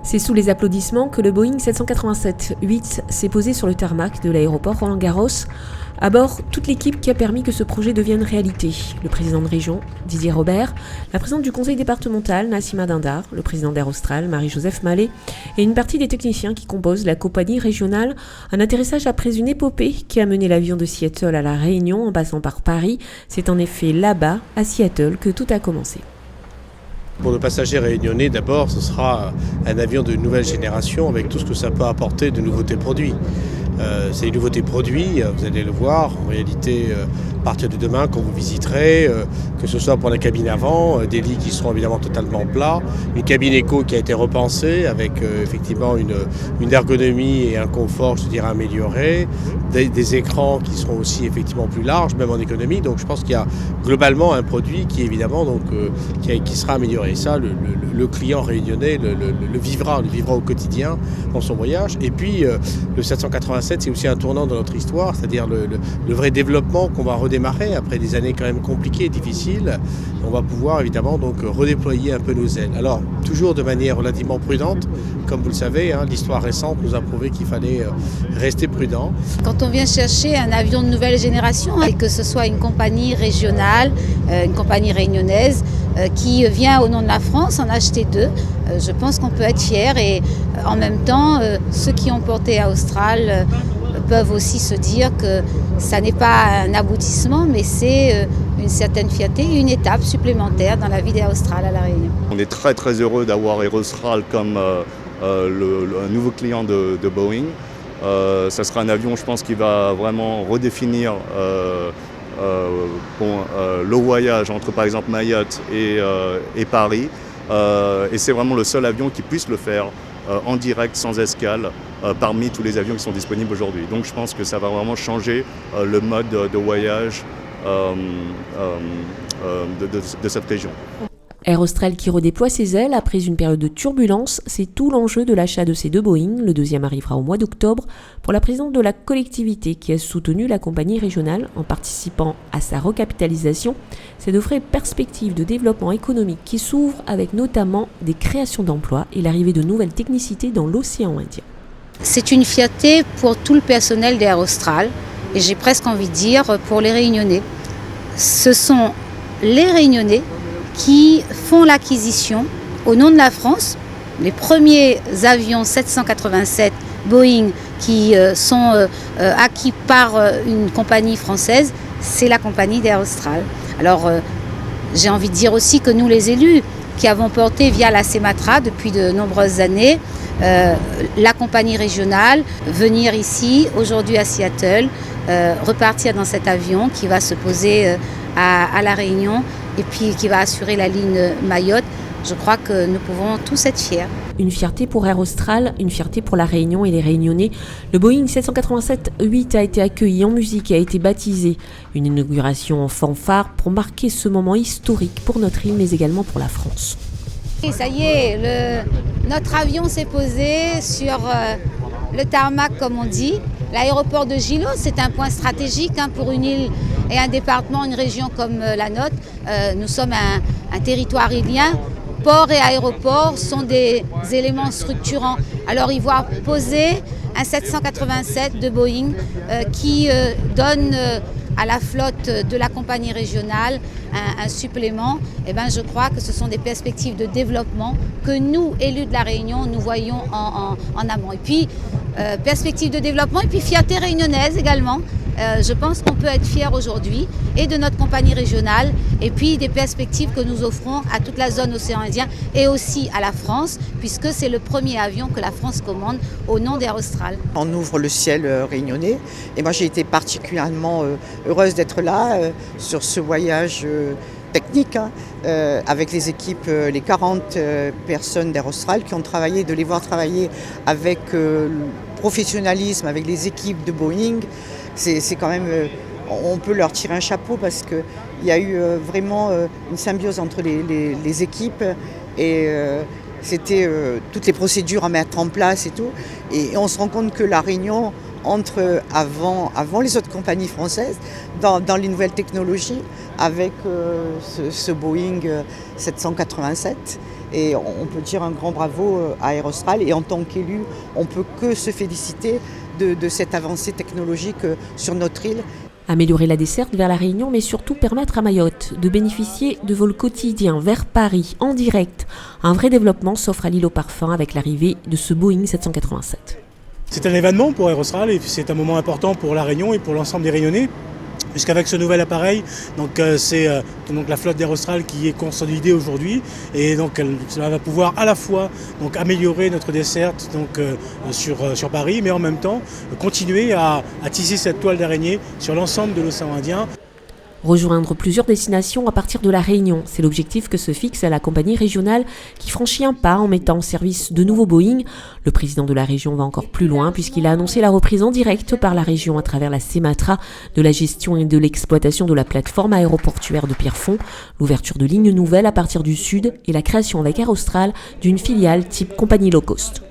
C'est sous les applaudissements que le Boeing 787-8 s'est posé sur le tarmac de l'aéroport Roland-Garros. À bord, toute l'équipe qui a permis que ce projet devienne réalité. Le président de région, Didier Robert, la présidente du conseil départemental, Nassima Dindar, le président d'Air Austral, Marie-Joseph Mallet, et une partie des techniciens qui composent la compagnie régionale. Un atterrissage après une épopée qui a mené l'avion de Seattle à La Réunion en passant par Paris. C'est en effet là-bas, à Seattle, que tout a commencé. Pour le passager réunionnais, d'abord, ce sera un avion de nouvelle génération avec tout ce que ça peut apporter de nouveautés produits. Ces nouveautés produits, vous allez le voir, en réalité, à partir de demain, quand vous visiterez, que ce soit pour la cabine avant, des lits qui seront évidemment totalement plats, une cabine éco qui a été repensée avec effectivement une ergonomie et un confort, je dirais, amélioré, des écrans qui seront aussi effectivement plus larges, même en économie. Donc je pense qu'il y a globalement un produit qui évidemment qui sera amélioré. Et ça, le client réunionnais le vivra au quotidien dans son voyage. Et puis le 787, c'est aussi un tournant dans notre histoire, c'est-à-dire le vrai développement qu'on va redémarrer après des années quand même compliquées et difficiles. On va pouvoir évidemment donc redéployer un peu nos ailes. Alors toujours de manière relativement prudente, comme vous le savez, l'histoire récente nous a prouvé qu'il fallait rester prudent. Quand on vient chercher un avion de nouvelle génération, et que ce soit une compagnie régionale, une compagnie réunionnaise, qui vient au nom de la France en acheter deux, je pense qu'on peut être fier et en même temps, ceux qui ont porté Air Austral peuvent aussi se dire que ça n'est pas un aboutissement, mais c'est une certaine fierté, une étape supplémentaire dans la vie d'Air Austral à La Réunion. On est très très heureux d'avoir Air Austral comme un nouveau client de Boeing. Ça sera un avion, je pense, qui va vraiment redéfinir le voyage entre par exemple Mayotte et Paris. Et c'est vraiment le seul avion qui puisse le faire en direct, sans escale, parmi tous les avions qui sont disponibles aujourd'hui. Donc je pense que ça va vraiment changer le mode de voyage de cette région. Air Austral qui redéploie ses ailes après une période de turbulence, c'est tout l'enjeu de l'achat de ces deux Boeing. Le deuxième arrivera au mois d'octobre pour la présidente de la collectivité qui a soutenu la compagnie régionale en participant à sa recapitalisation. C'est de vraies perspectives de développement économique qui s'ouvrent avec notamment des créations d'emplois et l'arrivée de nouvelles technicités dans l'océan Indien. C'est une fierté pour tout le personnel d'Air Austral et j'ai presque envie de dire pour les Réunionnais. Ce sont les Réunionnais qui font l'acquisition au nom de la France. Les premiers avions 787 Boeing qui sont acquis par une compagnie française, c'est la compagnie d'Air Austral. Alors j'ai envie de dire aussi que nous les élus qui avons porté via la CEMATRA depuis de nombreuses années la compagnie régionale, venir ici aujourd'hui à Seattle, repartir dans cet avion qui va se poser à La Réunion et puis qui va assurer la ligne Mayotte, je crois que nous pouvons tous être fiers. Une fierté pour Air Austral, une fierté pour La Réunion et les Réunionnais. Le Boeing 787-8 a été accueilli en musique et a été baptisé. Une inauguration en fanfare pour marquer ce moment historique pour notre île mais également pour la France. Et ça y est, notre avion s'est posé sur le tarmac comme on dit. L'aéroport de Gilo, c'est un point stratégique pour une île et un département, une région comme la nôtre. Nous sommes un territoire îlien. Port et aéroport sont des éléments structurants. Alors y voir poser un 787 de Boeing qui donne à la flotte de la compagnie régionale un supplément, je crois que ce sont des perspectives de développement que nous, élus de La Réunion, nous voyons en amont. Et puis, perspectives de développement et puis fierté réunionnaise également. Je pense qu'on peut être fier aujourd'hui et de notre compagnie régionale et puis des perspectives que nous offrons à toute la zone océan Indien et aussi à la France puisque c'est le premier avion que la France commande au nom d'Air Austral. On ouvre le ciel réunionnais et moi j'ai été particulièrement heureuse d'être là sur ce voyage technique avec les équipes, les 40 personnes d'Air Austral qui ont travaillé, de les voir travailler avec professionnalisme, avec les équipes de Boeing. C'est quand même, on peut leur tirer un chapeau parce qu'il y a eu vraiment une symbiose entre les équipes et c'était toutes les procédures à mettre en place et tout. Et on se rend compte que La Réunion entre avant les autres compagnies françaises dans les nouvelles technologies avec ce Boeing 787. Et on peut dire un grand bravo à Aerostral. Et en tant qu'élu, on ne peut que se féliciter de cette avancée technologique sur notre île. Améliorer la desserte vers la Réunion, mais surtout permettre à Mayotte de bénéficier de vols quotidiens vers Paris en direct. Un vrai développement s'offre à l'île au parfum avec l'arrivée de ce Boeing 787. C'est un événement pour Aerostral et c'est un moment important pour la Réunion et pour l'ensemble des Réunionnais. Puisqu'avec ce nouvel appareil, c'est la flotte d'Aerostral qui est consolidée aujourd'hui et donc cela va pouvoir à la fois améliorer notre desserte sur Paris, mais en même temps continuer à tisser cette toile d'araignée sur l'ensemble de l'océan Indien. Rejoindre plusieurs destinations à partir de la Réunion, c'est l'objectif que se fixe la compagnie régionale qui franchit un pas en mettant en service de nouveaux Boeing. Le président de la région va encore plus loin puisqu'il a annoncé la reprise en direct par la région à travers la CEMATRA de la gestion et de l'exploitation de la plateforme aéroportuaire de Pierrefonds, l'ouverture de lignes nouvelles à partir du sud et la création avec Aerostral d'une filiale type compagnie low cost.